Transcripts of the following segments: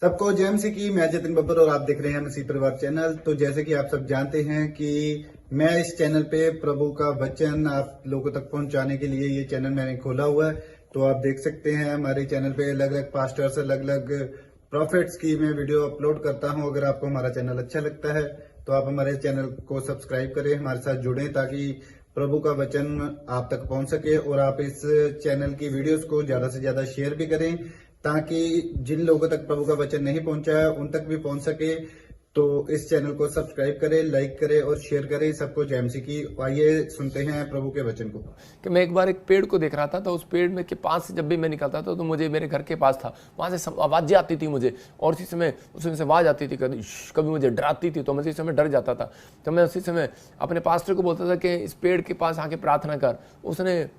सबको जय मसीह की। मैं जतिन बब्बर और आप देख रहे हैं मसीह परिवार चैनल। तो जैसे कि आप सब जानते हैं कि मैं इस चैनल पे प्रभु का वचन आप लोगों तक पहुंचाने के लिए ये चैनल मैंने खोला हुआ है। तो आप देख सकते हैं हमारे चैनल पे अलग अलग पास्टर्स, अलग अलग प्रॉफिट्स की मैं वीडियो अपलोड करता हूं। अगर आपको हमारा चैनल अच्छा लगता है तो आप हमारे चैनल को सब्सक्राइब करें, हमारे साथ जुड़ें ताकि प्रभु का वचन आप तक पहुंच सके। और आप इस चैनल की वीडियोस को ज्यादा से ज्यादा शेयर भी करें ताकि जिन लोगों तक प्रभु का वचन नहीं पहुंचा है उन तक भी पहुंच सके। तो इस चैनल को सब्सक्राइब करें, लाइक करें और शेयर करें। सबको जय मसीह की। आइए सुनते हैं प्रभु के वचन को। कि मैं एक बार एक पेड़ को देख रहा था, तो उस पेड़ में के पास से जब भी मैं निकलता था तो मुझे मेरे घर के पास था, वहाँ से आवाज़ें आती थी मुझे, और उसी समय उसमें से आवाज़ आती थी, कभी मुझे डराती थी, तो मैं उसी समय डर जाता था। तो मैं उसी समय अपने पास्टर को बोलता था कि इस पेड़ के पास आके प्रार्थना कर। उसने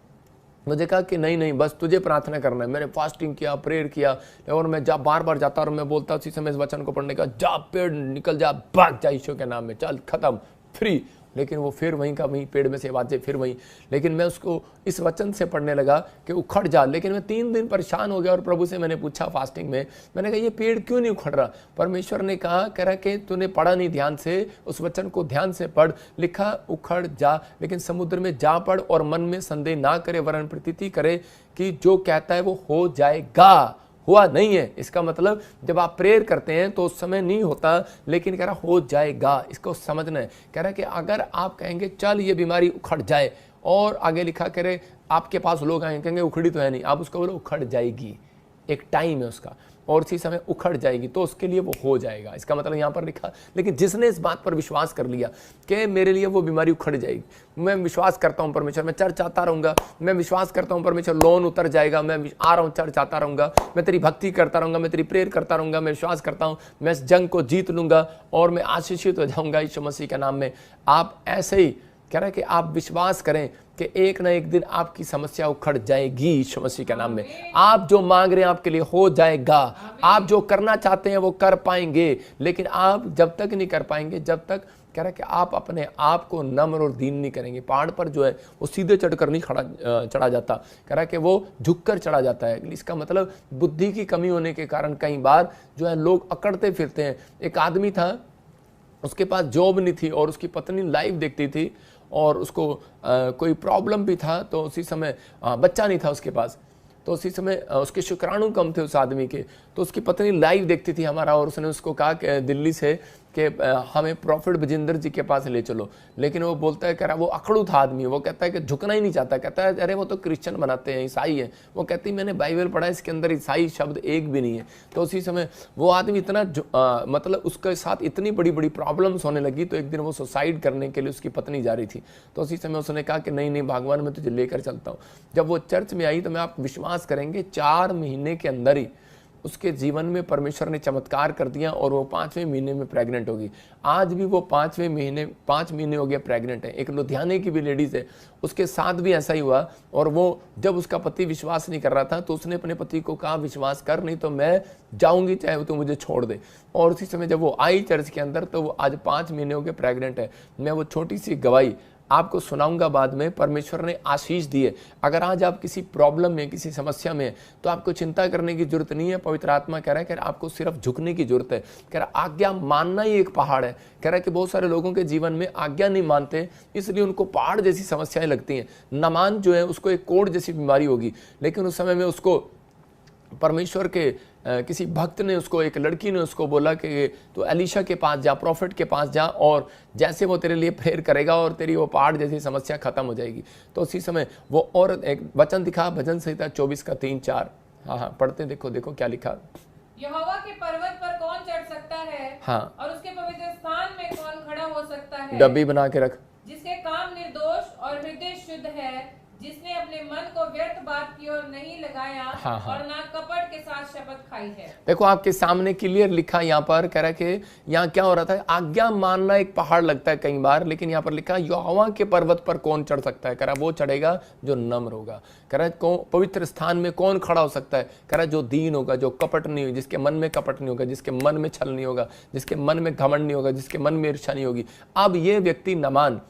मुझे कहा कि नहीं नहीं, बस तुझे प्रार्थना करना है। मैंने फास्टिंग किया, प्रेयर किया, और मैं बार बार जाता और मैं बोलता उसी समय इस वचन को पढ़ने का, जा पेड़ निकल जा, भाग जा यीशु के नाम में, चल खत्म, फ्री। लेकिन वो फिर वहीं का वहीं, पेड़ में से आवाज़ें फिर वहीं। लेकिन मैं उसको इस वचन से पढ़ने लगा कि उखड़ जा। लेकिन मैं 3 दिन परेशान हो गया और प्रभु से मैंने पूछा फास्टिंग में, मैंने कहा ये पेड़ क्यों नहीं उखड़ रहा। परमेश्वर ने कहा, कह रहा कि तूने पढ़ा नहीं ध्यान से, उस वचन को ध्यान से पढ़। लिखा उखड़ जा, लेकिन समुद्र में जा पड़ और मन में संदेह ना करे, वरन प्रतीति करे कि जो कहता है वो हो जाएगा। हुआ नहीं है, इसका मतलब जब आप प्रेयर करते हैं तो उस समय नहीं होता, लेकिन कह रहा हो जाएगा। इसको समझना है। कह रहा कि अगर आप कहेंगे चल ये बीमारी उखड़ जाए, और आगे लिखा करे आपके पास लोग आएंगे कहेंगे उखड़ी तो है नहीं, आप उसको बोलो उखड़ जाएगी, एक टाइम है उसका, और इसी समय उखड़ जाएगी, तो उसके लिए वो हो जाएगा। इसका मतलब यहाँ पर लिखा। लेकिन जिसने इस बात पर विश्वास कर लिया कि मेरे लिए वो बीमारी उखड़ जाएगी, मैं विश्वास करता हूँ परमेश्वर, मैं चर्च आता रहूँगा, मैं विश्वास करता हूँ परमेश्वर लोन उतर जाएगा, मैं आ रहा हूँ चर्च आता रहूँगा, मैं तेरी भक्ति करता रहूँगा, मैं तेरी प्रेयर करता रहूँगा, मैं विश्वास करता हूँ मैं इस जंग को जीत लूँगा और मैं आशीषित हो जाऊँगा यीशु मसीह के नाम में। आप ऐसे ही कह रहे हैं कि आप विश्वास करें कि एक ना एक दिन आपकी समस्या उखड़ जाएगी यीशु मसीह के नाम में। आप जो मांग रहे हैं आपके लिए हो जाएगा। आप जो करना चाहते हैं वो कर पाएंगे, लेकिन आप जब तक नहीं कर पाएंगे जब तक, कह रहा है कि आप अपने आप को नम्र और दीन नहीं करेंगे। पहाड़ पर जो है वो सीधे चढ़कर नहीं चढ़ा जाता, कह रहा है कि वो झुककर चढ़ा जाता है। इसका मतलब बुद्धि की कमी होने के कारण कई बार जो है लोग अकड़ते फिरते हैं। एक आदमी था, उसके पास जॉब नहीं थी और उसकी पत्नी लाइव देखती थी, और उसको कोई प्रॉब्लम भी था, तो उसी समय बच्चा नहीं था उसके पास, तो उसी समय उसके शुक्राणु कम थे उस आदमी के, तो उसकी पत्नी लाइव देखती थी हमारा, और उसने उसको कहा कि दिल्ली से कि हमें प्रॉफिट बजिंदर जी के पास ले चलो। लेकिन वो बोलता है, कह रहा वो अकड़ू था आदमी, वो कहता है कि झुकना ही नहीं चाहता, कहता है अरे वो तो क्रिश्चियन बनाते हैं, ईसाई है। वो कहती है मैंने बाइबल पढ़ा, इसके अंदर ईसाई शब्द एक भी नहीं है। तो उसी समय वो आदमी इतना मतलब उसके साथ इतनी बड़ी बड़ी प्रॉब्लम्स होने लगी, तो एक दिन वो सुसाइड करने के लिए उसकी पत्नी जा रही थी। तो उसी समय उसने कहा कि नहीं नहीं भगवान, मैं तुझे लेकर चलता हूँ। जब वो चर्च में आई तो मैं आप विश्वास करेंगे 4 महीने के अंदर ही उसके जीवन में परमेश्वर ने चमत्कार कर दिया, और वो 5वें महीने में प्रेग्नेंट होगी। आज भी वो 5 महीने हो गया प्रेग्नेंट है। एक लुधियाने की भी लेडीज है, उसके साथ भी ऐसा ही हुआ, और वो जब उसका पति विश्वास नहीं कर रहा था तो उसने अपने पति को कहा विश्वास कर, नहीं तो मैं जाऊंगी चाहे वो तो मुझे छोड़ दे। और उसी समय जब वो आई चर्च के अंदर तो वो आज 5 महीने हो गए प्रेग्नेंट है। मैं वो छोटी सी गवाही आपको सुनाऊंगा बाद में। परमेश्वर ने आशीष दी है। अगर आज आप किसी प्रॉब्लम में, किसी समस्या में, तो आपको चिंता करने की जरूरत नहीं है। पवित्र आत्मा कह रहा है कि आपको सिर्फ झुकने की जरूरत है। कह रहा आज्ञा मानना ही एक पहाड़ है। कह रहा है कि बहुत सारे लोगों के जीवन में आज्ञा नहीं मानते, इसलिए उनको पहाड़ जैसी समस्याएं लगती हैं। नमान जो है उसको एक कोढ़ जैसी बीमारी होगी, लेकिन उस समय में उसको परमेश्वर के किसी भक्त ने, उसको एक लड़की ने उसको बोला कि तू एलीशा के पास जा, प्रॉफिट के पास जा, और जैसे वो तेरे लिए प्रेयर करेगा और तेरी वो पहाड़ जैसी समस्या खत्म हो जाएगी। तो उसी समय वो और एक वचन दिखा, भजन संहिता 24 का 3-4। हाँ, पढ़ते देखो क्या लिखा। यहोवा के पर्वत पर कौन चढ़ सकता है, हाँ, और उसके पवित्र स्थान में कौन खड़ा हो सकता है। डब्बी बना के रख। जिसके काम निर्दोष और हृदय शुद्ध है, जिसने अपने मन को व्यर्थ बात की ओर नहीं लगाया, हाँ। और ना कपट के साथ शपथ खाई है। देखो आपके सामने क्लियर लिखा यहाँ पर, कह रहा है कि यहाँ क्या हो रहा था। आज्ञा मानना एक पहाड़ लगता है कई बार, लेकिन यहाँ पर लिखा यहोवा के पर्वत पर कौन चढ़ सकता है। कह रहा वो चढ़ेगा जो नम्र होगा। कह रहा है पवित्र स्थान में कौन खड़ा हो सकता है। कह रहा है जो दीन होगा, जो कपट नहीं होगा, जिसके मन में कपट नहीं होगा, जिसके मन में छल नहीं होगा, जिसके मन में घमंड नहीं होगा, जिसके मन में ईर्ष्या नहीं होगी। अब ये व्यक्ति नमान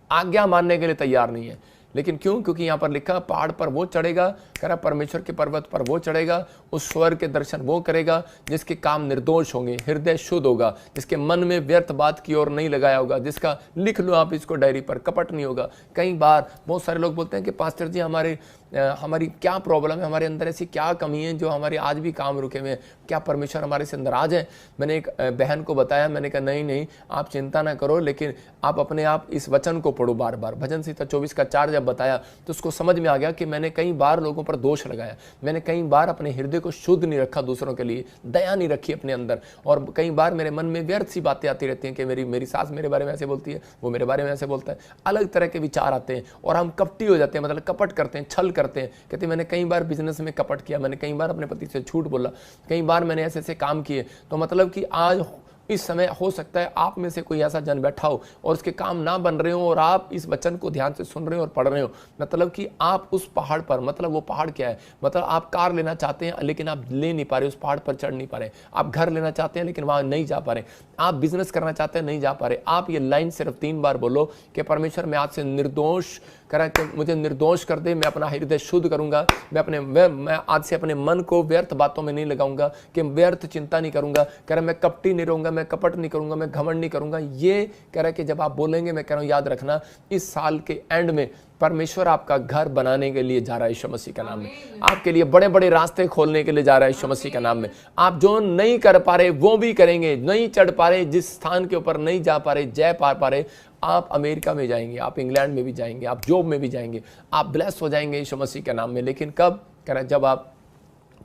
आज्ञा मानने के लिए तैयार नहीं है, लेकिन क्यों? क्योंकि यहाँ पर लिखा पहाड़ पर वो चढ़ेगा कह रहा परमेश्वर के पर्वत पर वो चढ़ेगा, उस स्वर्ग के दर्शन वो करेगा जिसके काम निर्दोष होंगे, हृदय शुद्ध होगा, जिसके मन में व्यर्थ बात की ओर नहीं लगाया होगा, जिसका लिख लो आप इसको डायरी पर, कपट नहीं होगा। कई बार बहुत सारे लोग बोलते हैं कि पास्टर जी हमारी क्या प्रॉब्लम है, हमारे अंदर ऐसी क्या कमी है जो हमारे आज भी काम रुके हुए हैं, क्या परमेश्वर हमारे से नाराज है? मैंने एक बहन को बताया, मैंने कहा नहीं आप चिंता ना करो, लेकिन आप अपने आप इस वचन को पढ़ो बार बार। भजन संहिता 24:4 जब बताया तो उसको समझ में आ गया कि मैंने कई बार लोगों पर दोष लगाया, मैंने कई बार अपने हृदय को शुद्ध नहीं रखा, दूसरों के लिए दया नहीं रखी अपने अंदर, और कई बार मेरे मन में व्यर्थ सी बातें आती रहती हैं कि मेरी सास मेरे बारे में ऐसे बोलती है, वो मेरे बारे में ऐसे बोलता है, अलग तरह के विचार आते हैं और हम कपटी हो जाते हैं, मतलब कपट करते हैं, छल करते हैं। कहते मैंने कई बार बिजनेस में कपट किया, मैंने कई बार अपने पति से झूठ बोला, कई बार मैंने ऐसे ऐसे काम किए। तो मतलब कि आज इस समय हो सकता है आप में से कोई ऐसा जन बैठा हो और उसके काम ना बन रहे हो और आप इस वचन को ध्यान से सुन रहे हो और पढ़ रहे हो, मतलब कि आप उस पहाड़ पर, मतलब वो पहाड़ क्या है, मतलब आप कार लेना चाहते हैं लेकिन आप ले नहीं पा रहे, उस पहाड़ पर चढ़ नहीं पा रहे, आप घर लेना चाहते हैं लेकिन वहां नहीं जा पा रहे, आप बिजनेस करना चाहते हैं नहीं जा पा रहे। आप ये लाइन सिर्फ 3 बार बोलो कि परमेश्वर मैं आज से निर्दोष करा कि मुझे निर्दोष कर दे, मैं अपना हृदय शुद्ध करूंगा, मैं आज से अपने मन को व्यर्थ बातों में नहीं लगाऊंगा, कि व्यर्थ चिंता नहीं करूंगा, कह रहा मैं कपटी नहीं रहूंगा, मैं कपट नहीं करूंगा, मैं घमंड नहीं करूंगा। ये कह रहा है कि जब आप बोलेंगे, मैं कह रहा हूं याद रखना, इस साल के एंड में परमेश्वर आपका घर बनाने के लिए जा रहा है यीशु मसीह का नाम में, आपके लिए बड़े बड़े रास्ते खोलने के लिए जा रहा है यीशु मसीह का नाम में। आप जो नहीं कर पा रहे वो भी करेंगे, नहीं चढ़ पा रहे, जिस स्थान के ऊपर नहीं जा पा रहे, जय पा रहे, आप अमेरिका में जाएंगे, आप इंग्लैंड में भी जाएंगे, आप जॉब में भी जाएंगे, आप ब्लेस हो जाएंगे यीशु मसीह के नाम में। लेकिन कब कह रहा है, जब आप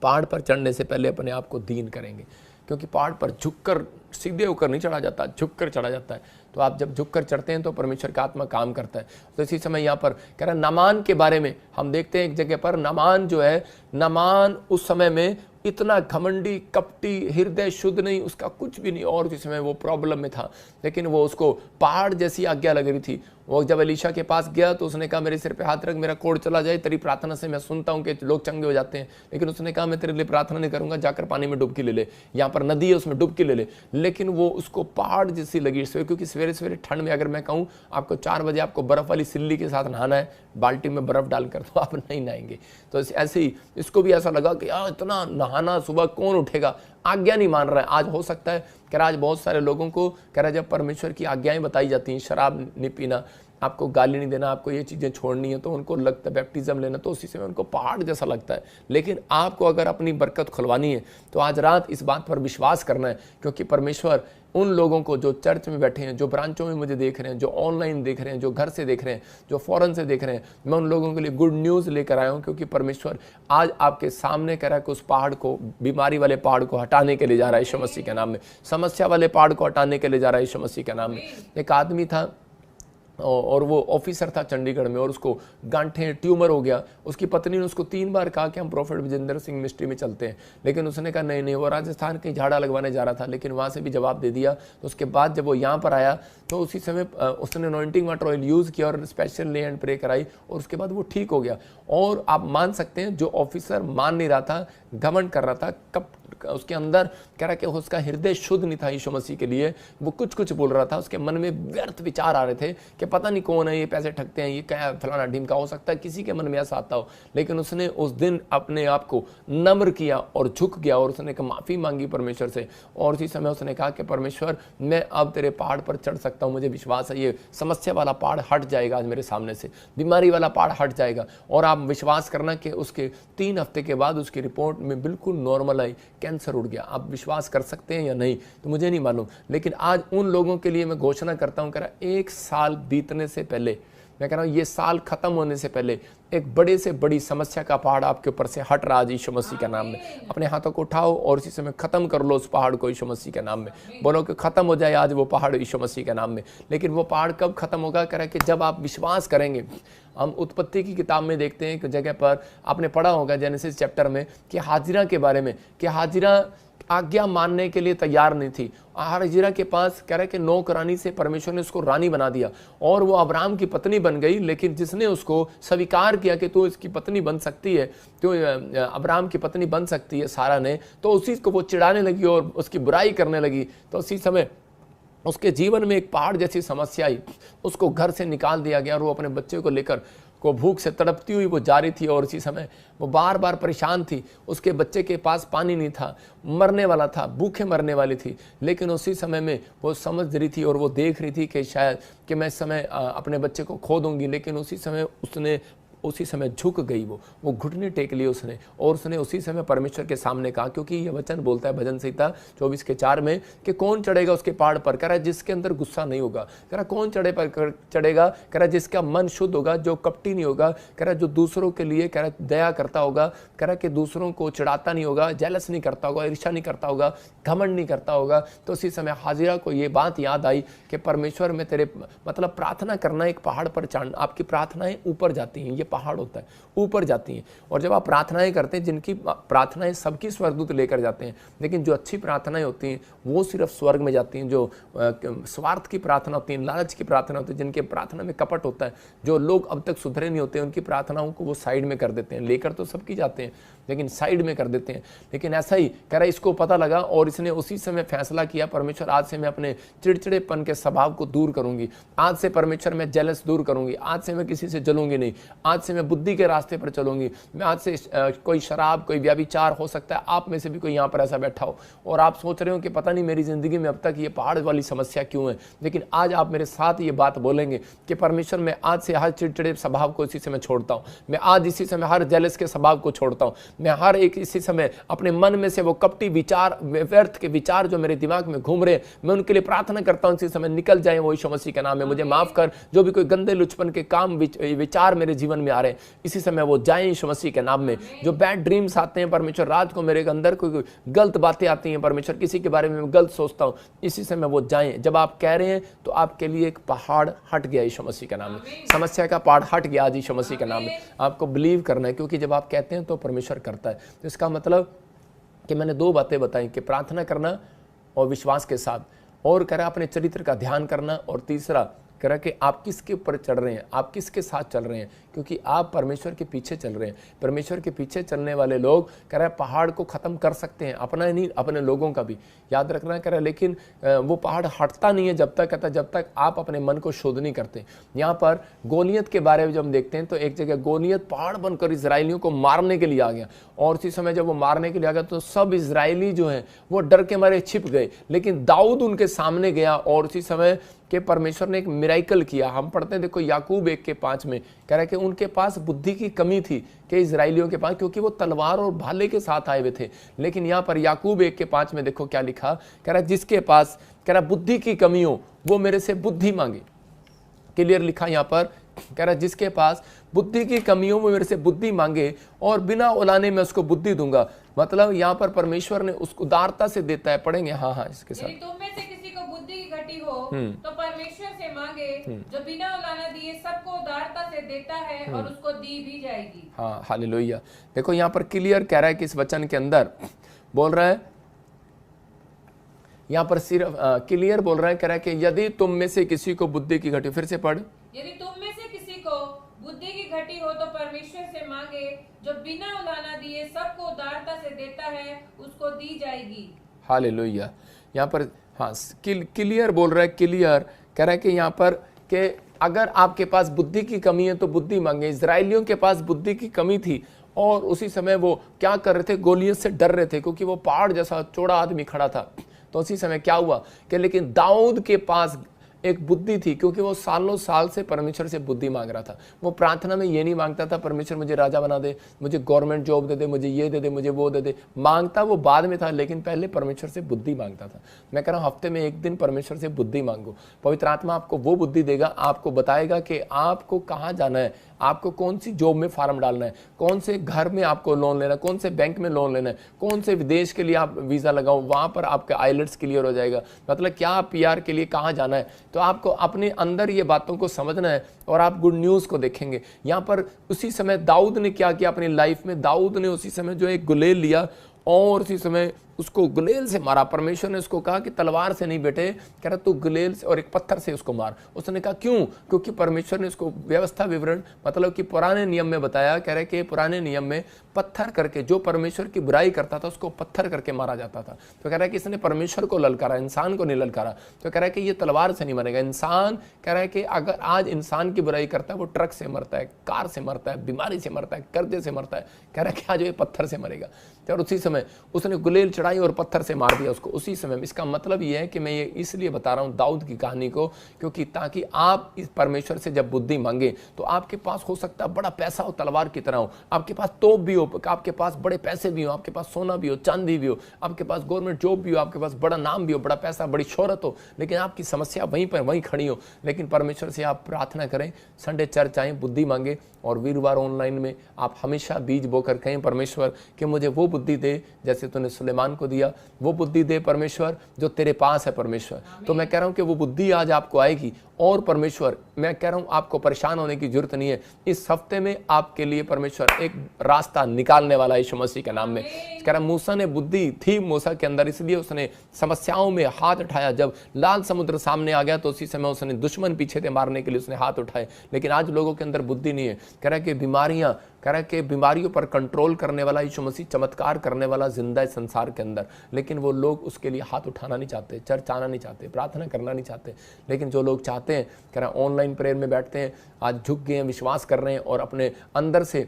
पहाड़ पर चढ़ने से पहले अपने आप को दीन करेंगे, क्योंकि पहाड़ पर झुककर सीधे होकर नहीं चढ़ा जाता, झुककर चढ़ा जाता है। तो आप जब झुककर चढ़ते हैं तो परमेश्वर का आत्मा काम करता है। तो इसी समय यहाँ पर कह रहा है नामान के बारे में हम देखते हैं एक जगह पर, नामान जो है, नामान उस समय में इतना घमंडी, कपटी, हृदय शुद्ध नहीं, उसका कुछ भी नहीं, और जिस समय वो प्रॉब्लम में था, लेकिन वो उसको पहाड़ जैसी आज्ञा लग रही थी। वो जब एलीशा के पास गया तो उसने कहा मेरे सिर पे हाथ रख, मेरा कोढ़ चला जाए, तेरी प्रार्थना से मैं सुनता हूँ कि लोग चंगे हो जाते हैं। लेकिन उसने कहा मैं तेरे लिए प्रार्थना नहीं करूंगा, जाकर पानी में डुबकी ले ले, यहाँ पर नदी है उसमें डुबकी ले ले। लेकिन वो उसको पहाड़ जैसी लगी, क्योंकि सवेरे सवेरे ठंड में अगर मैं कहूँ आपको 4 बजे आपको बर्फ वाली सिल्ली के साथ नहाना है, बाल्टी में बर्फ डालकर, तो आप नहीं नहाएंगे। तो ऐसे ही इसको भी ऐसा लगा कि यार इतना नहाना, सुबह कौन उठेगा, आज्ञा नहीं मान रहा है। आज हो सकता है कि आज बहुत सारे लोगों को कह रहा है जब परमेश्वर की आज्ञाएं बताई जाती हैं, शराब नहीं पीना, आपको गाली नहीं देना, आपको ये चीज़ें छोड़नी है, तो उनको लगता है बैप्टिज्म लेना, तो उसी समय उनको पहाड़ जैसा लगता है। लेकिन आपको अगर अपनी बरकत खुलवानी है तो आज रात इस बात पर विश्वास करना है, क्योंकि परमेश्वर उन लोगों को जो चर्च में बैठे हैं, जो ब्रांचों में मुझे देख रहे हैं, जो ऑनलाइन देख रहे हैं, जो घर से देख रहे हैं, जो फॉरेन से देख रहे हैं, मैं उन लोगों के लिए गुड न्यूज़ लेकर आया हूँ, क्योंकि परमेश्वर आज आपके सामने कह रहा है कि उस पहाड़ को, बीमारी वाले पहाड़ को हटाने के लिए जा रहा है यीशु मसीह के नाम में, समस्या वाले पहाड़ को हटाने के लिए जा रहा है यीशु मसीह के नाम में। एक आदमी था और वो ऑफिसर था चंडीगढ़ में, और उसको गांठें, ट्यूमर हो गया। उसकी पत्नी ने उसको 3 बार कहा कि हम प्रोफेट विजेंद्र सिंह मिनिस्ट्री में चलते हैं, लेकिन उसने कहा नहीं, वो राजस्थान कहीं झाड़ा लगवाने जा रहा था, लेकिन वहाँ से भी जवाब दे दिया। तो उसके बाद जब वो यहाँ पर आया तो उसी समय उसने अनॉइंटिंग वाटर ऑयल यूज़ किया और स्पेशल एंड प्रे कराई, और उसके बाद वो ठीक हो गया। और आप मान सकते हैं जो ऑफिसर मान नहीं रहा था, घमंड कर रहा था, कब उसके अंदर कह रहा कि उसका हृदय शुद्ध नहीं था यीशु मसीह के लिए, वो कुछ कुछ बोल रहा था, उसके मन में व्यर्थ विचार आ रहे थे कि पता नहीं कौन है, ये पैसे ठगते हैं, ये क्या फलाना ढीमका, हो सकता है किसी के मन में ऐसा आता हो। लेकिन उसने उस दिन अपने आप को नम्र किया और झुक गया, और उसने माफ़ी मांगी परमेश्वर से, और उसी समय उसने कहा कि परमेश्वर मैं अब तेरे पहाड़ पर चढ़ सकता हूँ, मुझे विश्वास है ये समस्या वाला पहाड़ हट जाएगा, आज मेरे सामने से बीमारी वाला पहाड़ हट जाएगा। और आप विश्वास करना कि उसके 3 हफ्ते के बाद उसकी रिपोर्ट में बिल्कुल नॉर्मल आई, कैंसर उड़ गया। आप विश्वास कर सकते हैं या नहीं तो मुझे नहीं मालूम, लेकिन आज उन लोगों के लिए मैं घोषणा करता हूं, कह रहा 1 साल बीतने से पहले, मैं कह रहा हूं ये साल खत्म होने से पहले एक बड़े से बड़ी समस्या का पहाड़ आपके ऊपर से हट रहा है यीशु मसीह के नाम में। अपने हाथों को उठाओ और इसी समय खत्म कर लो उस पहाड़ को यीशु मसीह के नाम में। बोलो कि खत्म हो जाए आज वो पहाड़ यीशु मसीह के नाम में। लेकिन वो पहाड़ कब खत्म होगा, कह रहा है कि जब आप विश्वास करेंगे। हम उत्पत्ति की किताब में देखते हैं एक जगह पर, आपने पढ़ा होगा जेनेसिस चैप्टर में, कि हाजिरा के बारे में, कि हाजिरा आज्ञा मानने के लिए तैयार नहीं थी। हाजिरा के पास कह रहा है कि नौकरानी से परमेश्वर ने उसको रानी बना दिया, और वो अब्राहम की पत्नी बन गई। लेकिन जिसने उसको स्वीकार किया कि तू इसकी पत्नी बन सकती है, तो अब्राहम की पत्नी बन सकती है सारा ने, तो उसी को वो चिढ़ाने लगी और उसकी बुराई करने लगी। तो उसी समय उसके जीवन में एक पहाड़ जैसी समस्या आई, उसको घर से निकाल दिया गया और वो अपने बच्चे को लेकर को भूख से तड़पती हुई वो जा रही थी और उसी समय वो बार बार परेशान थी। उसके बच्चे के पास पानी नहीं था, मरने वाला था, भूखे मरने वाली थी। लेकिन उसी समय में वो समझ रही थी और वो देख रही थी कि शायद कि मैं इस समय अपने बच्चे को खो दूंगी। लेकिन उसी समय झुक गई, वो घुटने टेक लिए उसने, और उसने उसी समय परमेश्वर के सामने कहा, क्योंकि ये वचन बोलता है भजन संहिता 24:4 में कि कौन चढ़ेगा उसके पहाड़ पर, कह रहा है जिसके अंदर गुस्सा नहीं होगा, कह रहा कौन चढ़ेगा, कह रहा जिसका मन शुद्ध होगा, जो कपटी नहीं होगा, कह रहा जो दूसरों के लिए कह रहा दया करता होगा, कह रहा कि दूसरों को चिढ़ाता नहीं होगा, जेलस नहीं करता होगा, ईर्ष्या नहीं करता होगा, घमंड नहीं करता होगा। तो उसी समय हाजिरा को ये बात याद आई कि परमेश्वर में तेरे मतलब प्रार्थना करना एक पहाड़ पर चढ़ना, आपकी प्रार्थनाएं ऊपर जाती हैं, ये पहाड़ होता है, ऊपर जाती हैं। और जब आप प्रार्थनाएं करते हैं, जिनकी प्रार्थनाएं सबकी स्वर्गदूत लेकर जाते हैं, लेकिन जो अच्छी प्रार्थनाएं होती हैं वो सिर्फ स्वर्ग में जाती हैं। जो स्वार्थ की प्रार्थना होती है, लालच की प्रार्थना होती है, जिनके प्रार्थना में कपट होता है, जो लोग अब तक सुधरे नहीं होते, उनकी प्रार्थनाओं को वो साइड में कर देते हैं। लेकर तो सबकी जाते हैं लेकिन साइड में कर देते हैं। लेकिन ऐसा ही कह रहा इसको पता लगा और इसने उसी समय फैसला किया, परमेश्वर आज से मैं अपने चिड़चिड़ेपन के स्वभाव को दूर करूंगी, आज से परमेश्वर मैं जेलस दूर करूंगी, आज से मैं किसी से जलूंगी नहीं, आज से मैं बुद्धि के रास्ते पर चलूंगी, मैं आज से कोई शराब, कोई व्यभिचार, हो सकता है आप में से भी कोई यहाँ पर ऐसा बैठा हो और आप सोच रहे हो कि पता नहीं मेरी जिंदगी में अब तक ये पहाड़ वाली समस्या क्यों है। लेकिन आज आप मेरे साथ ये बात बोलेंगे कि परमेश्वर मैं आज से हर चिड़चिड़े स्वभाव को इसी समय छोड़ता हूँ, मैं आज इसी समय हर जेलस के स्वभाव को छोड़ता हूँ, मैं हर एक इसी समय अपने मन में से वो कपटी विचार, व्यर्थ के विचार जो मेरे दिमाग में घूम रहे, मैं उनके लिए प्रार्थना करता हूँ इसी समय निकल जाए वो यीशु मसीह का नाम है। मुझे माफ कर, जो भी कोई गंदे लुचपन के काम विचार मेरे जीवन में आ रहे हैं इसी समय वो जाएं यीशु मसीह के नाम में। जो बैड ड्रीम्स आते हैं परमेश्वर, रात को मेरे अंदर कोई गलत बातें आती हैं परमेश्वर, किसी के बारे में मैं गलत सोचता हूँ, इसी समय वो जाएं। जब आप कह रहे हैं तो आपके लिए एक पहाड़ हट गया यीशु मसीह का नाम में, समस्या का पहाड़ हट गया आज यीशु मसीह का नाम में। आपको बिलीव करना है, क्योंकि जब आप कहते हैं तो परमेश्वर करता है। तो इसका मतलब कि मैंने दो बातें बताई कि प्रार्थना करना और विश्वास के साथ, और कह रहा अपने चरित्र का ध्यान करना, और तीसरा कह रहा कि आप किसके ऊपर चढ़ रहे हैं, आप किसके साथ चल रहे हैं, क्योंकि आप परमेश्वर के पीछे चल रहे हैं। परमेश्वर के पीछे चलने वाले लोग कह रहा है पहाड़ को ख़त्म कर सकते हैं, अपना ही नहीं अपने लोगों का भी, याद रखना कह रहा है। लेकिन वो पहाड़ हटता नहीं है जब तक, कहता जब तक आप अपने मन को शुद्ध नहीं करते। यहाँ पर गोलियत के बारे में जब हम देखते हैं तो एक जगह गोलियत पहाड़ बनकर इजराइलियों को मारने के लिए आ गया, और उसी समय जब वो मारने के लिए आ गया तो सब इजराइली जो हैं वो डर के मारे छिप गए, लेकिन दाऊद उनके सामने गया और उसी समय कि परमेश्वर ने एक मिराइकल किया। हम पढ़ते हैं देखो याकूब 1:5 में कह रहा है कि उनके पास बुद्धि की कमी थी कि इजराइलियों के पास, क्योंकि वो तलवार और भाले के साथ आए हुए थे। लेकिन यहाँ पर याकूब 1:5 में देखो क्या लिखा, कह रहा है जिसके पास कह रहा बुद्धि की कमी हो वो मेरे से बुद्धि मांगे। क्लियर लिखा यहाँ पर, कह रहा जिसके पास बुद्धि की कमी हो वो मेरे से बुद्धि मांगे और बिना उलाने में उसको बुद्धि दूंगा। मतलब यहाँ पर परमेश्वर ने उसको उदारता से देता है। पढ़ेंगे हाँ इसके साथ, तुम में से किसी को बुद्धि की घटी हो तो परमेश्वर से मांगे जो बिना उलाना दिए सबको उदारता से देता है और उसको दी भी जाएगी। हाँ हालेलुया। देखो यहाँ पर क्लियर कह रहा है कि इस वचन के अंदर बोल रहा है, यहाँ पर सिर्फ क्लियर बोल रहा है, कह रहा है कि यदि तुम में से किसी को बुद्धि की घटी, फिर से पढ़, यदि तुम में से किसी को बुद्धि की घटी हो तो परमेश्वर से मांगे जो बिना उलाना दिए सबको उदारता से देता है उसको दी जाएगी। हालेलुया। यहाँ पर हाँ क्लियर बोल रहा है, क्लियर कह रहा है कि यहाँ पर कि अगर आपके पास बुद्धि की कमी है तो बुद्धि मांगे। इजराइलियों के पास बुद्धि की कमी थी और उसी समय वो क्या कर रहे थे, गोलियत से डर रहे थे, क्योंकि वो पहाड़ जैसा चौड़ा आदमी खड़ा था। तो उसी समय क्या हुआ कि लेकिन दाऊद के पास एक बुद्धि थी, क्योंकि वो सालों साल से परमेश्वर से बुद्धि मांग रहा था। वो प्रार्थना में ये नहीं मांगता था परमेश्वर मुझे राजा बना दे, मुझे गवर्नमेंट जॉब दे दे, मुझे ये दे दे, मुझे वो दे दे। मांगता वो बाद में था, लेकिन पहले परमेश्वर से बुद्धि मांगता था। मैं कह रहा हूँ हफ्ते में एक दिन परमेश्वर से बुद्धि मांगो, पवित्र आत्मा आपको वो बुद्धि देगा, आपको बताएगा कि आपको कहाँ जाना है, आपको कौन सी जॉब में फार्म डालना है, कौन से घर में आपको लोन लेना है, कौन से बैंक में लोन लेना है, कौन से विदेश के लिए आप वीज़ा लगाओ, वहाँ पर आपका आइलेट्स क्लियर हो जाएगा। मतलब क्या PR के लिए कहाँ जाना है। तो आपको अपने अंदर ये बातों को समझना है और आप गुड न्यूज़ को देखेंगे। यहाँ पर उसी समय दाऊद ने क्या किया अपनी लाइफ में, दाऊद ने उसी समय जो एक गुलेल लिया और उसी समय उसको गुलेल से मारा। परमेश्वर ने उसको कहा कि तलवार से नहीं बेटे, कह रहा तू गुलेल से और एक पत्थर से उसको मार। उसने कहा क्यों? क्योंकि परमेश्वर ने उसको व्यवस्था विवरण मतलब कि पुराने नियम में बताया। कह रहे कि पुराने नियम में पत्थर करके जो परमेश्वर की बुराई करता था उसको पत्थर करके मारा जाता था। तो कह रहा है कि इसने परमेश्वर को ललकारा, इंसान को नहीं ललकारा। तो कह रहा है कि ये तलवार से नहीं मरेगा इंसान। कह रहा है कि अगर आज इंसान की बुराई करता है वो ट्रक से मरता है, कार से मरता है, बीमारी से मरता है, कर्जे से मरता है। कह रहा है कि आज ये पत्थर से मरेगा। और उसी समय उसने गुलेल चढ़ाई और पत्थर से मार दिया उसको उसी समय। इसका मतलब ये है कि मैं ये इसलिए बता रहा हूँ दाऊद की कहानी को, क्योंकि ताकि आप इस परमेश्वर से जब बुद्धि मांगे तो आपके पास हो सकता है बड़ा पैसा हो, तलवार की तरह हो, आपके पास तोप भी हो, आपके पास बड़े पैसे भी हो, आपके पास सोना भी हो, चांदी भी हो, आपके पास गवर्नमेंट जॉब भी हो, आपके पास बड़ा नाम भी हो, बड़ा पैसा, बड़ी शोहरत हो, लेकिन आपकी समस्या वहीं पर वहीं खड़ी हो। लेकिन परमेश्वर से आप प्रार्थना करें, संडे चर्च आए, बुद्धि मांगे, और वीरवार ऑनलाइन में आप हमेशा बीज बोकर कहें परमेश्वर कि मुझे वो बुद्धि दे जैसे तूने सुलेमान को दिया, वो बुद्धि दे परमेश्वर जो तेरे पास है परमेश्वर। तो मैं कह रहा हूं कि वो बुद्धि आज आपको आएगी। और परमेश्वर मैं कह रहा हूं आपको परेशान होने की जरूरत नहीं है। इस हफ्ते में आपके लिए परमेश्वर एक रास्ता निकालने वाला है यीशु मसीह के नाम में। कह रहा मूसा ने बुद्धि थी मूसा के अंदर, इसलिए उसने समस्याओं में हाथ उठाया। जब लाल समुद्र सामने आ गया तो उसी समय उसने दुश्मन पीछे थे मारने के लिए उसने हाथ उठाए। लेकिन आज लोगों के अंदर बुद्धि नहीं है। कह रहा है कि बीमारियां, कह रहा है कि बीमारियों पर कंट्रोल करने वाला यीशु मसीह चमत्कार करने वाला जिंदा है संसार के अंदर, लेकिन वो लोग उसके लिए हाथ उठाना नहीं चाहते, चर्च आना नहीं चाहते, प्रार्थना करना नहीं चाहते। लेकिन जो लोग चाहते हैं, कह रहा है ऑनलाइन प्रेयर में बैठते हैं, आज झुक गए हैं, विश्वास कर रहे हैं और अपने अंदर से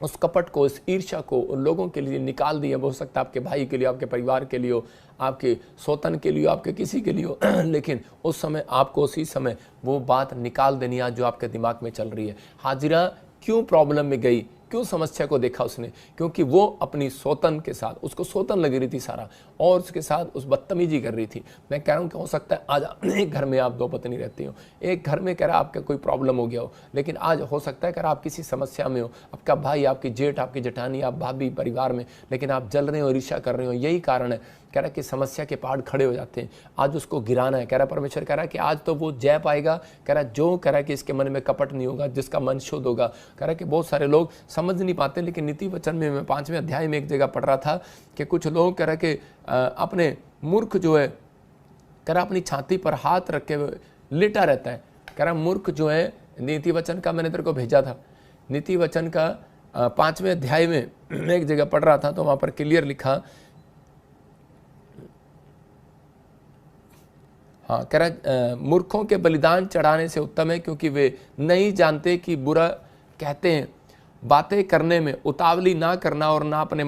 उस कपट को, इस ईर्ष्या को उन लोगों के लिए निकाल दिए। हो सकता है आपके भाई के लिए, आपके परिवार के लिए हो, आपके सौतन के लिए, आपके किसी के लिए हो, लेकिन उस समय आपको उसी समय वो बात निकाल देनी है जो आपके दिमाग में चल रही है। हाजिरा क्यों प्रॉब्लम में गई, क्यों समस्या को देखा उसने? क्योंकि वो अपनी सौतन के साथ, उसको सौतन लग रही थी सारा, और उसके साथ उस बदतमीजी कर रही थी। मैं कह रहा हूँ कि हो सकता है आज एक घर में आप दो पत्नी रहती हो, एक घर में कह रहा आपका कोई प्रॉब्लम हो गया हो, लेकिन आज हो सकता है कह रहा आप किसी समस्या में हो, आपका भाई, आपकी जेठ, आपकी जेठानी, आप भाभी परिवार में, लेकिन आप जल रहे हो, ईर्ष्या कर रहे हो। यही कारण है कह रहा कि समस्या के पहाड़ खड़े हो जाते हैं। आज उसको गिराना है। कह रहा परमेश्वर कह रहा कि आज तो वो जय पाएगा। कह रहा जो कह रहा कि इसके मन में कपट नहीं होगा, जिसका मन शुद्ध होगा। कह रहा कि बहुत सारे लोग समझ नहीं पाते, लेकिन नीति वचन में मैं 5वें अध्याय में एक जगह पढ़ रहा था कि कुछ लोग कह रहा कि अपने मूर्ख जो है, कह रहा अपनी छाती पर हाथ रख के लेटा रहता है। कह रहा मूर्ख जो है, नीति वचन का मैंने तेरे को भेजा था, नीति वचन का 5वें अध्याय में मैं एक जगह पढ़ रहा था तो वहां पर क्लियर लिखा, हाँ कह रहा मूर्खों के बलिदान चढ़ाने से उत्तम है, क्योंकि वे नहीं जानते कि बुरा कहते हैं। बातें करने में उतावली ना करना और ना अपने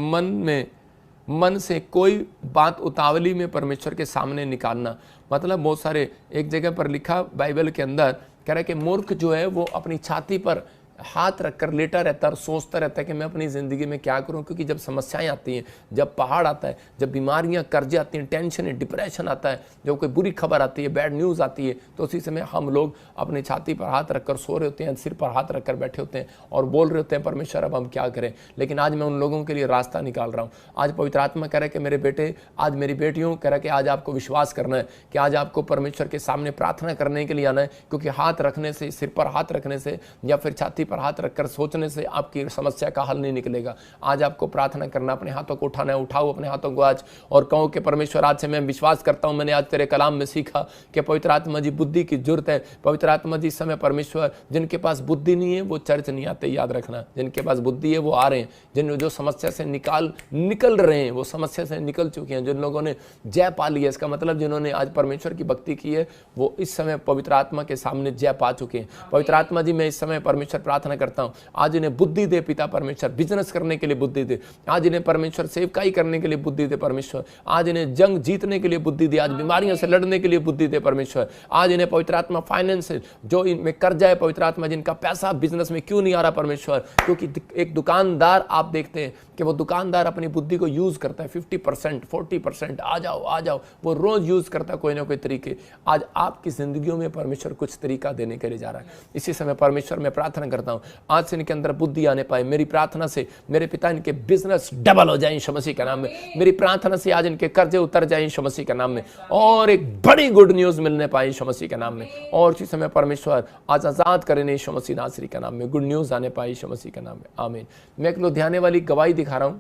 मन से कोई बात उतावली में परमेश्वर के सामने निकालना। मतलब बहुत सारे एक जगह पर लिखा बाइबल के अंदर, कह रहा है कि मूर्ख जो है वो अपनी छाती पर हाथ रखकर लेटा रहता है और सोचता रहता है कि मैं अपनी ज़िंदगी में क्या करूं। क्योंकि जब समस्याएं आती हैं, जब पहाड़ आता है, जब बीमारियां, कर्जे आती हैं, टेंशन है, डिप्रेशन आता है, जब कोई बुरी खबर आती है, बैड न्यूज़ आती है, तो उसी समय हम लोग अपनी छाती पर हाथ रखकर सो रहे होते हैं, सिर पर हाथ रखकर बैठे होते हैं और बोल रहे होते हैं परमेश्वर अब हम क्या करें। लेकिन आज मैं उन लोगों के लिए रास्ता निकाल रहा हूँ। आज पवित्र आत्मा कह रहा है कि मेरे बेटे, आज मेरी बेटियों, कह रहा है कि आज आपको विश्वास करना है कि आज आपको परमेश्वर के सामने प्रार्थना करने के लिए आना है। क्योंकि हाथ रखने से, सिर पर हाथ रखने से या फिर छाती पर हाथ रखकर सोचने से आपकी समस्या का हल नहीं निकलेगा। आज आपको प्रार्थना करना, अपने हाथों को उठाना है। उठाओ अपने हाथों को आज और कहो कि परमेश्वर आज से मैं विश्वास करता हूं, मैंने आज तेरे कलाम में सीखा कि पवित्र आत्मा जी बुद्धि की जरूरत है। पवित्र आत्मा जी समय परमेश्वर, जिनके पास बुद्धि नहीं है वो चर्च नहीं आते, याद रखना। जिनके पास बुद्धि है वो आ रहे हैं, जिन जो समस्या से निकल रहे हैं वो समस्या से निकल चुके हैं। जिन लोगों ने जय पा ली है, इसका मतलब जिन्होंने आज परमेश्वर की भक्ति की है वो इस समय पवित्र आत्मा के सामने जय पा चुके हैं। पवित्र आत्मा जी मैं इस समय परमेश्वर प्रार्थना करता हूं, आज इन्हें बुद्धि दे पिता परमेश्वर, बिजनेस करने के लिए बुद्धि दे। आज इन्हें परमेश्वर सेवकाई करने के लिए बुद्धि दे परमेश्वर। आज इन्हें जंग जीतने के लिए बुद्धि दे, आज बीमारियों से लड़ने के लिए बुद्धि दे परमेश्वर। आज इन्हें पवित्र आत्मा फाइनेंस, जो इनमें कर्जा है पवित्र आत्मा, जिनका पैसा बिजनेस में क्यों नहीं आ रहा परमेश्वर, क्योंकि एक दुकानदार आप देखते हैं कि वो दुकानदार अपनी बुद्धि को यूज करता है 50%, 40%, आ जाओ, वो रोज यूज करता है कोई ना कोई तरीके। आज आपकी जिंदगियों में परमेश्वर कुछ तरीका देने के लिए जा रहा है। इसी समय परमेश्वर मैं प्रार्थना करता हूं आज से इनके अंदर बुद्धि आने पाए। मेरी प्रार्थना से मेरे पिता इनके बिजनेस डबल हो जाए यीशु मसीह के नाम में। मेरी प्रार्थना से आज इनके कर्जे उतर जाए यीशु मसीह के नाम में, और एक बड़ी गुड न्यूज मिलने पाए यीशु मसीह के नाम में। और इसी समय परमेश्वर आज आजाद करें यीशु मसीह नासरी के नाम में, गुड न्यूज आने पाए यीशु मसीह के नाम में, आमीन। मैं एक लुधियाने वाली गवाही दिखा रहा हूं,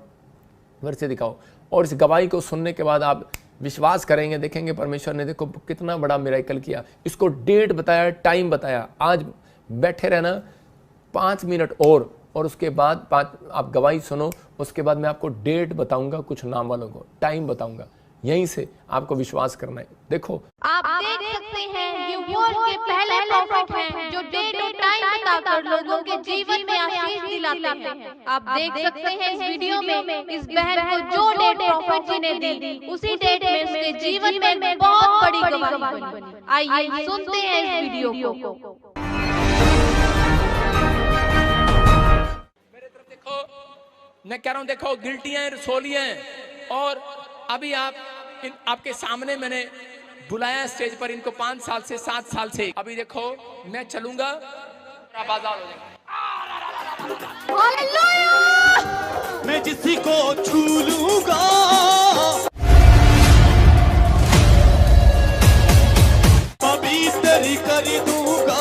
फिर से दिखाओ। और इस गवाही को सुनने के बाद आप विश्वास करेंगे, देखेंगे परमेश्वर ने देखो कितना बड़ा मिरेकल किया। इसको डेट बताया, टाइम बताया, आज बैठे रहना 5 मिनट और उसके बाद आप गवाही सुनो, उसके बाद मैं आपको डेट बताऊंगा, कुछ नाम वालों को टाइम बताऊंगा, यहीं से आपको विश्वास करना है। देखो आप देख सकते हैं ये वर्ल्ड के पहले प्रॉफिट हैं जो डेट और टाइम बताकर लोगों के जीवन में आशीष दिलाते हैं। आप देख सकते हैं इस वीडियो में इस बहन को जो डेट प्रॉफिट जी ने दी, उसी डेट में उसके जीवन में एक बहुत बड़ी गवाही बनी। आइए सुनते हैं इस वीडियो को। मेरे तरफ देखो, मैं कह रहा हूं देखो गिल्टियां हैं, रसोलियां हैं। और अभी आपके सामने मैंने बुलाया स्टेज पर इनको 5 साल से 7 साल से। अभी देखो मैं चलूंगा, बाजार हो जाएगा। हालेलुया! मैं जिसी को छू लूंगा पवित्र कर दूंगा।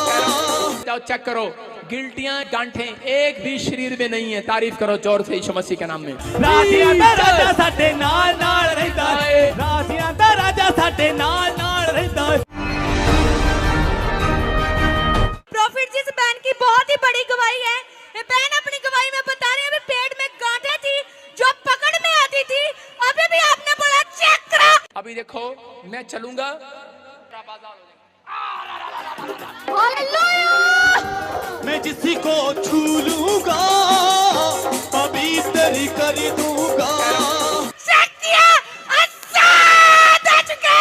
जाओ चेक करो, गिल्टियां गांठें एक भी शरीर में नहीं है। तारीफ करो जोर से यीशु मसीह के नाम में। राजियां दा राजा साडे नाल नाल रहंदा है, राजियां दा राजा साडे नाल नाल रहंदा है। प्रॉफिट जी इस बहन की बहुत ही बड़ी गवाही है। ये बहन अपनी गवाही में बता रही है पेट में गांठें थी जो पकड़ में आती थी, अभी भी आपने बोला चेक करा। अभी देखो मैं चलूंगा, बाजार हो जाएगा। हालेलुया! मैं जिसी को छू लूंगा पवित्र कर दूंगा। शक्तियां आजाद हो चुके।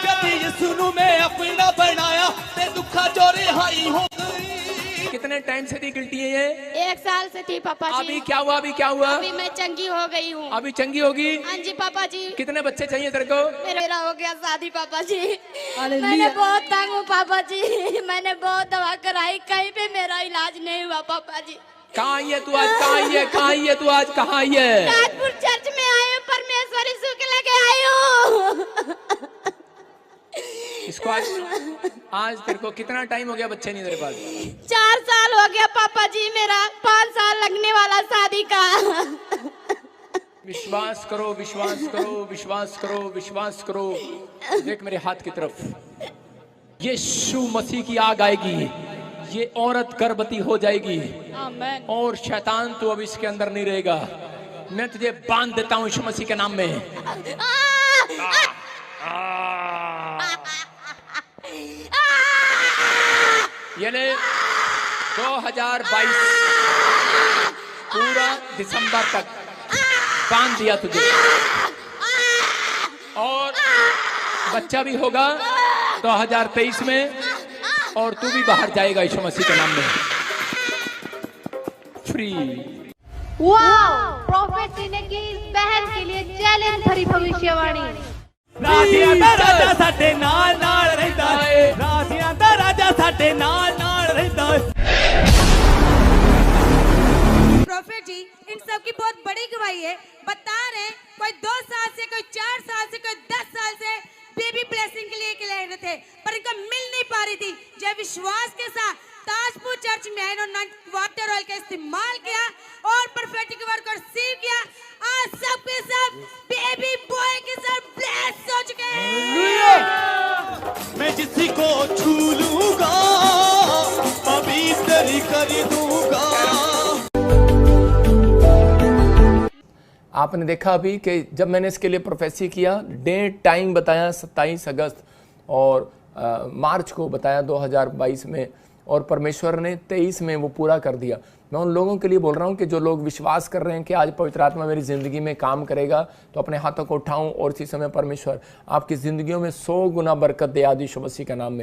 जब यीशु नु मैं अपना बनाया ते दुखा जो रिहाई हो गई। कितने टाइम से थी गिल्टी है ये? 1 साल से थी पापा जी। अभी क्या हुआ? अभी क्या हुआ? अभी मैं चंगी हो गई हूँ। अभी चंगी होगी? हाँ जी पापा जी। कितने बच्चे चाहिए तेरे को? मेरा हो गया शादी पापा जी। मैंने बहुत तंग हूँ पापा जी, मैंने बहुत दवा कराई, कहीं पे मेरा इलाज नहीं हुआ पापा जी। कहाँ आई है तू आज? कहाँ आई है? कहाँ आई है तू आज? कहाँ आई है? ताजपुर चर्च में आई हूँ, परमेश्वर यीशु के लेके आई हूँ। इसको आज तेरे को कितना टाइम हो गया बच्चे नहीं तेरे पास? 4 साल हो गया पापा जी, मेरा 5 साल लगने वाला शादी का। विश्वास करो, विश्वास करो, विश्वास करो, विश्वास करो। देख मेरे हाथ की तरफ, यीशु मसीह की आग आएगी, ये औरत गर्भवती हो जाएगी आमीन। और शैतान तू अब इसके अंदर नहीं रहेगा। मैं तुझे बांध देता हूँ यीशु मसीह के नाम में। ये ले 2022 पूरा दिसंबर तक बांध दिया तुझे, और बच्चा भी होगा 2023 में, और तू भी बाहर जाएगा यीशु मसीह के नाम में। फ्री। वाओ! प्रॉफिट जी ने की इस बहन के लिए चैलेंज भरी भविष्यवाणी। राजियां दा राजा साडे नाल नाल रहंदा है, राजियां दा राजा साडे नाल नाल रहंदा है। प्रॉफिट जी इन सब की बहुत बड़ी गवाही है। बता रहे हैं कोई 2 साल से, कोई 4 साल से, कोई 10 साल से बेबी ब्लेसिंग के लिए ले रहे थे, पर इनका मिल नहीं पा रही थी। जब विश्वास के साथ ताजपुर चर्च में इन्होंने वाटर ऑयल का इस्तेमाल किया और परफेक्ट वर्क को रिसीव किया, आज सब के सब बेबी बॉय के साथ ब्लेस हो चुके हैं। मैं जिसी को छू लूंगा पवित्र कर दूंगा। आपने देखा अभी कि जब मैंने इसके लिए प्रोफेसी किया, डेट टाइम बताया 27 अगस्त और मार्च को बताया 2022 में, और परमेश्वर ने 23 में वो पूरा कर दिया। मैं उन लोगों के लिए बोल रहा हूँ कि जो लोग विश्वास कर रहे हैं कि आज पवित्र आत्मा मेरी ज़िंदगी में काम करेगा, तो अपने हाथों को उठाऊं और इसी समय परमेश्वर आपकी ज़िंदगियों में 100 गुना बरकत दे, आदि यीशु मसीह का नाम में।